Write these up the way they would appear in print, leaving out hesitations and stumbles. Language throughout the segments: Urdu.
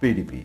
PDP।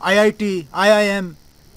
IIT, IIM,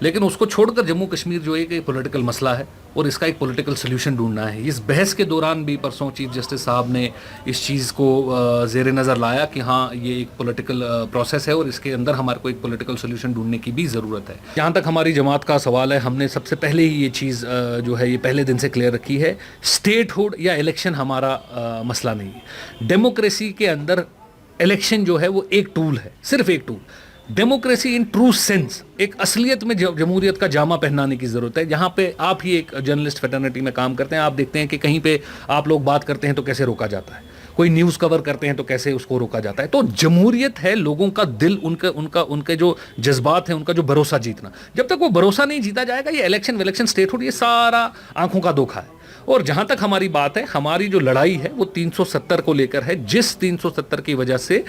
لیکن اس کو چھوڑ کر جموں کشمیر جو ایک پولیٹیکل مسئلہ ہے اور اس کا ایک پولیٹیکل سلیوشن ڈھونڈنا ہے. اس بحث کے دوران بھی پرسوں چیف جسٹس صاحب نے اس چیز کو زیر نظر لایا کہ ہاں یہ ایک پولیٹیکل پروسیس ہے اور اس کے اندر ہمارے کو ایک پولیٹیکل سلیوشن ڈھونڈنے کی بھی ضرورت ہے. جہاں تک ہماری جماعت کا سوال ہے, ہم نے سب سے پہلے ہی یہ چیز جو ہے یہ پہلے دن سے کلیئر رکھی ہے, اسٹیٹ ہوڈ یا الیکشن ہمارا مسئلہ نہیں ہے. ڈیموکریسی کے اندر الیکشن جو ہے وہ ایک ٹول ہے, صرف ایک tool. Democracy in true sense ایک اصلیت میں جمہوریت کا جامہ پہنانے کی ضرورت ہے. جہاں پہ آپ ہی ایک جرنلسٹ فیٹرنیٹی میں کام کرتے ہیں, آپ دیکھتے ہیں کہ کہیں پہ آپ لوگ بات کرتے ہیں تو کیسے روکا جاتا ہے, کوئی نیوز کور کرتے ہیں تو کیسے اس کو روکا جاتا ہے. تو جمہوریت ہے لوگوں کا دل, ان کے جو جذبات ہیں, ان کا جو بھروسہ جیتنا. جب تک وہ بھروسہ نہیں جیتا جائے گا, یہ الیکشن اسٹیٹ ہوڈ یہ سارا آنکھوں کا دھوکہ ہے. اور جہاں تک ہماری بات ہے, ہماری جو لڑائی ہے وہ 370 کو لے کر ہے, جس 370 کی وجہ سے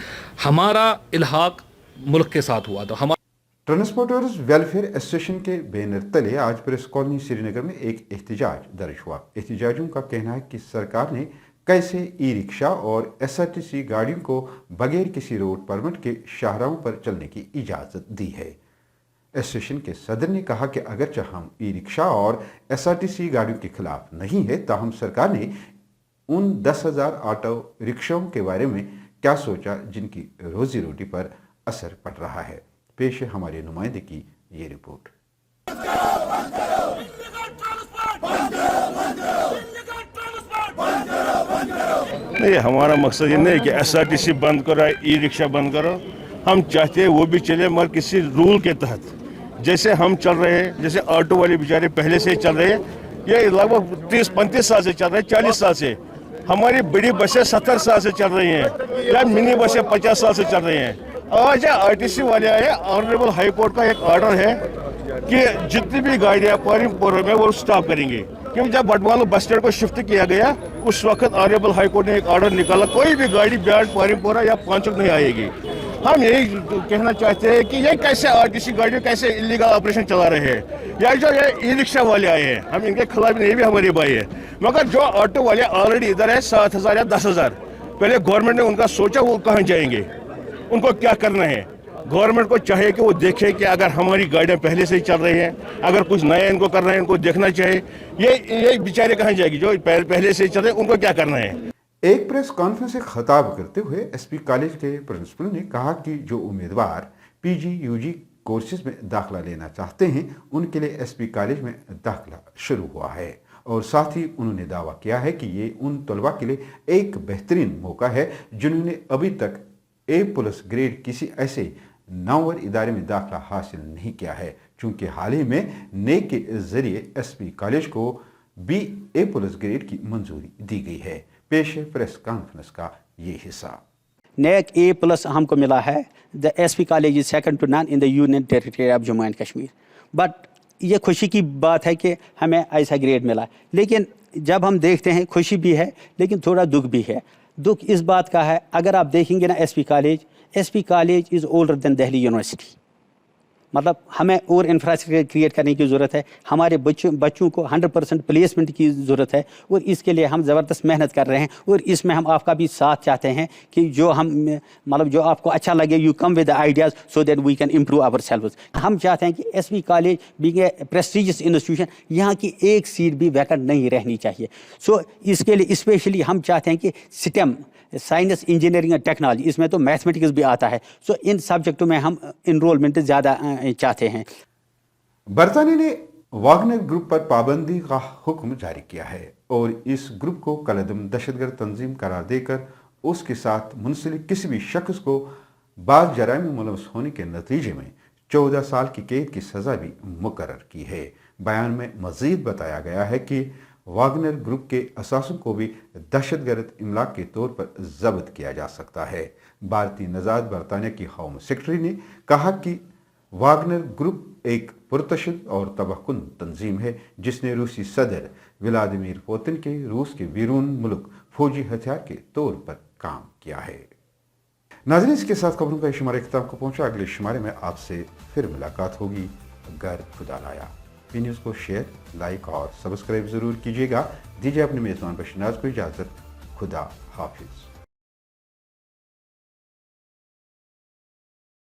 ہمارا الحاق ملک کے ساتھ ہوا. تو ہمارا ٹرانسپورٹرز ویلفیئر ایسوسیشن کے بینر تلے آج پریس کالونی سری نگر میں ایک احتجاج درج ہوا. احتجاجیوں کا کہنا ہے کہ سرکار نے کیسے ای رکشا اور SRTC گاڑیوں کو بغیر کسی روڈ پرمٹ کے شاہراہوں پر چلنے کی اجازت دی ہے. ایسوسیشن کے صدر نے کہا کہ اگرچہ ہم ای رکشا اور SRTC گاڑیوں کے خلاف نہیں ہے, تاہم سرکار نے ان 10,000 آٹو رکشاؤں کے بارے میں کیا سوچا جن کی روزی روٹی پر اثر پڑ رہا ہے. پیش ہے ہمارے نمائندے کی یہ رپورٹ. نہیں, ہمارا مقصد یہ نہیں کہ SRTC بند کرو, ای رکشا بند کرو. ہم چاہتے ہیں وہ بھی چلے مگر کسی رول کے تحت. جیسے ہم چل رہے ہیں, جیسے آٹو والے بیچارے پہلے سے چل رہے ہیں, یہ لگ بھگ 30-35 سال سے چل رہے ہیں, 40 سال سے. ہماری بڑی بسیں 70 سال سے چل رہی ہیں, یا منی بسیں 50 سال سے چل رہی ہیں. آج RTC والے آئے, آنریبل ہائی کورٹ کا ایک آرڈر ہے کہ جتنی بھی گاڑیاں پارنگ پورہ میں وہ اسٹاپ کریں گے. کیونکہ جب بٹوالو بس اسٹینڈ کو شفٹ کیا گیا اس وقت آنریبل ہائی کورٹ نے ایک آرڈر نکالا, کوئی بھی گاڑی بیانڈ پارنگ پورہ یا پانچک نہیں آئے گی. ہم یہی کہنا چاہتے ہیں کہ یہ کیسے RTC گاڑیوں کیسے انلیگل آپریشن چلا رہے ہیں, یا جو یہ ای رکشا والے آئے ہیں, ہم ان کے خلاف نہیں, بھی ہمارے بھائی ہیں. مگر جو آٹو والے آلریڈی ادھر ہے 7,000 یا 10,000, پہلے گورنمنٹ نے ان کا سوچا وہ کہاں جائیں گے, ان کو کیا کرنا ہے. گورنمنٹ کو چاہیے کہ وہ دیکھے کہ اگر ہماری گاڑیاں پہلے سے ہی چل رہی ہیں, اگر کچھ نیا ان کو کرنا ہے ان کو دیکھنا چاہیے. یہ بیچارے کہاں جائے گی جو پہلے سے ہی چل رہے ہیں, ان کو کیا کرنا ہے. ایک پریس کانفرنس سے خطاب کرتے ہوئے SP کالج کے پرنسپل نے کہا کہ جو امیدوار PG UG کورسز میں داخلہ لینا چاہتے ہیں ان کے لیے SP کالج میں داخلہ شروع ہوا ہے. اور ساتھ ہی انہوں نے دعویٰ کیا ہے کہ یہ ان طلباء کے لیے ایک بہترین موقع ہے جنہوں نے ابھی تک A+ گریڈ کسی ایسے نامور ادارے میں داخلہ حاصل نہیں کیا ہے, چونکہ حال ہی میں نیک کے ذریعے SP کالج کو BA+ گریڈ کی منظوری دی گئی ہے. پیش ہے پریس کانفرنس کا یہ حصہ. نیک A+ ہم کو ملا ہے. The SP college is second to none in the union territory of Jammu and Kashmir. But یہ خوشی کی بات ہے کہ ہمیں ایسا گریڈ ملا, لیکن جب ہم دیکھتے ہیں خوشی بھی ہے لیکن تھوڑا دکھ بھی ہے. دکھ اس بات کا ہے, اگر آپ دیکھیں گے نا SP college is older than Delhi university. مطلب ہمیں اور انفراسٹرکچر کریٹ کرنے کی ضرورت ہے, ہمارے بچوں کو 100% پلیسمنٹ کی ضرورت ہے, اور اس کے لیے ہم زبردست محنت کر رہے ہیں. اور اس میں ہم آپ کا بھی ساتھ چاہتے ہیں کہ جو ہم مطلب جو آپ کو اچھا لگے, you come with ideas so that we can improve ourselves. ہم چاہتے ہیں کہ SP college being a prestigious institution, یہاں کی ایک سیٹ بھی ویکنٹ نہیں رہنی چاہیے. سو اس کے لیے اسپیشلی ہم چاہتے ہیں کہ STEM سائنس انجینئرنگ اور ٹیکنالوجی, اس میں تو میتھمیٹکس بھی آتا ہے, سو ان سبجیکٹوں میں ہم انرولمنٹ زیادہ چاہتے ہیں. برطانیہ نے واگنر گروپ پر پابندی کا حکم جاری کیا ہے اور اس گروپ کو کالعدم دہشت گرد تنظیم قرار دے کر اس کے ساتھ منسلک کسی بھی شخص کو بعض جرائم میں ملوث ہونے کے نتیجے میں 14 سال کی قید کی سزا بھی مقرر کی ہے. بیان میں مزید بتایا گیا ہے کہ واگنر گروپ کے اثاثوں کو بھی دہشت گرد املاک کے طور پر ضبط کیا جا سکتا ہے. بھارتی نژاد برطانیہ کی ہوم سیکرٹری نے کہا کہ واگنر گروپ ایک پرتشدد اور تباہ کن تنظیم ہے جس نے روسی صدر ولادیمیر پوتن کے روس کے بیرون ملک فوجی ہتھیار کے طور پر کام کیا ہے. ناظرین, اس کے ساتھ خبروں کا شمارہ اختتام کو پہنچا. اگلے شمارے میں آپ سے پھر ملاقات ہوگی اگر خدا لایا. پی نیوز کو شیئر, لائک اور سبسکرائب ضرور کیجیے گا. دیجیے اپنے میزبان بشیر ناز کو اجازت. خدا حافظ.